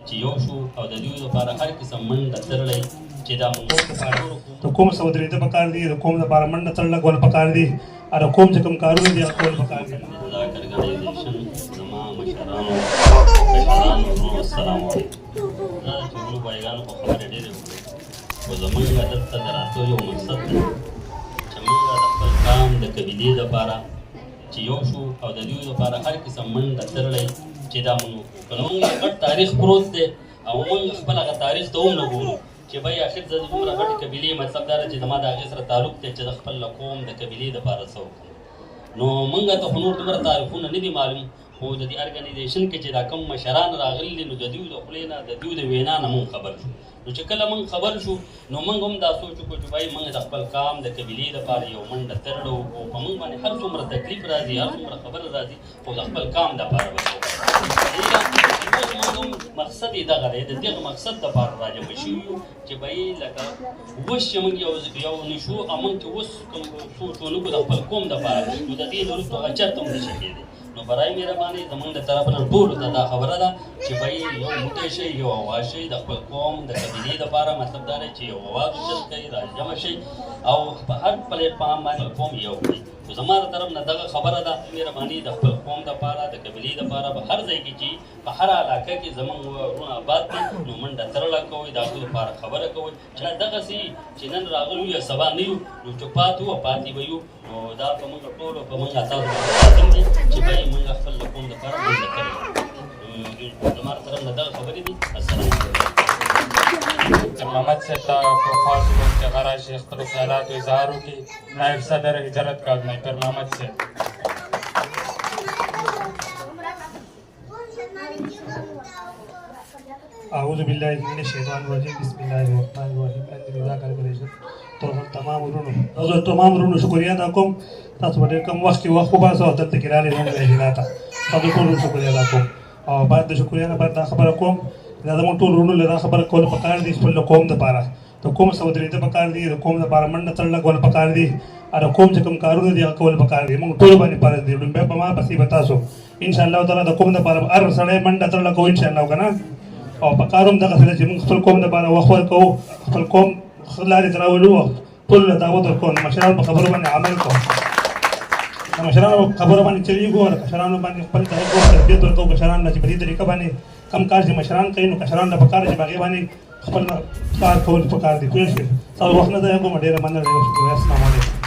چې یو شو او د دوی لپاره هر قسم منډه ترلی چې دا موږ د کوم څه ودرېده پکار دي د کوم لپاره منډه تړل کول پکار دي او کوم چې کوم کارونه دي هغه کول پکار دي. دا ارګنایزیشن زما مشرانو ورونو السلام علیکم. دا چې ورونو بایګانو په خبرې ډېرې وکړې خو زموږ دلته د راتلو یو مقصد دی چې موږ د خپل قام د قبیلې دپاره چې یو شو او د دوی لپاره هر قسم منډه ترلی چې دا موږ وکړو. که موږ یو غټ تاریخ پروت دی او موږ خپل هغه تاریخ ته هم نه ګورو چې بای اخر زه د دومره غټې قبیلې مطلب دا ده چې زما د هغې سره تعلق دی چې د خپل قوم د قبیلې دپاره څه وکړم. نو موږ ته خو نور دومره تاریخونه نه دي معلوم خو د دې ارګنایزیشن کې چې دا کوم مشران راغلي دي نو د دوی د خولې نه د دوی د وینا نه موږ خبر شو. نو چې کله موږ خبر شو نو موږ هم دا سوچ وکړو چې بای موږ د خپل قام د قبیلې دپاره یو منډه ترړو او په موږ باندې هر څومره تکلیف راځي هر څومره خبره راځي خو د خپل قام دپاره به مقصد یې دغه دی د دغه مقصد دپاره راجمع شوي یو چې به یې لکه اوس چې موږ یو نشو او موږ چې اوس کوم سوچ ونه کړو د خپل قوم دپاره نو د دې نه وروسته هغه چېرته هم نشي کېدی. نو برای مهرباني زموږ د طرفه نه ټولو ته دا خبره ده چې به یو موټی شئ یو اواز شئ د خپل قوم د قبیلې دپاره مطلب دا دی چې یو اواز اوچت کوئ راجمع شئ او په هر پلیټفارم باندې قوم یو کړئ. خو زما د طرف نه دغه خبره ده مهرباني د خپل قوم دپاره د قبیلې دپاره به هر ځای کې چې په هره علاقه کې زموږ ورونه آباد دي نو منډه ترړه کوئ د هغوی دپاره خبره کوئ چې دغسې چې نن راغلو یا سبا نه یو نو چې پاتې وو پاتې به یو نو دا په موږ ټولو په موږ تاسو لازم دی چې باید موږ خپل قوم دپاره منډه ترړه کړو. زما د طرف نه دغه خبرې دي. السلام علیکم. محمد صاحب ته په خاص وخت کې هغه راشي خپلو خیالاتو اظهار وکړي. نایب صدر هجرت کاظمی پیر محمد صاحب. اعوذ بالله من الشیطان الرجیم بسم الله الرحمن الرحیم. ذاک ارګنایزیشن تمام ورونو شکریه ادا کوم. تاسو په ډېر کم وخت کې وخت وباسئ او دلته کې راغلئ زموږ اجلاس ته. تاسو ټولو شکریه ادا کوم او بعد د شکریه نه بعد دا خبره کوم دا زموږ ټول وروڼو له دا خبره کول پکار دي خپل قوم دپاره د کوم څه ودرېده پکار دي د قوم دپاره منډه تړله کول پکار دي او کوم چې کوم کارونه دي هغه کول پکار دي. موږ ټولو باندې فرض دي لومبی په ما پسې به تاسو انشاءالله تعالی د قوم دپاره هر سړی منډه تړله کوو انشاءالله که نه او په کار هم دغسې ده چې موږ خپل قوم دپاره وخت ورکوو خپل قوم لارې ته راولو او ټولو له دعوت ورکوو د مشرانو په خبرو باندې عمل کوو د مشرانو په خبرو باندې چلېږو او د کشرانو باندې خپل تربیت ورکوو کشرانو له چې په دې طریقه باندې کم کار چې مشران کوي نو کشرانو ته پکار چې په هغې باندې خپل کار کول پکار دي. پوه شوې؟ ستاسو وخت نه ضایع کوم ډېره مننه. السلام علیکم.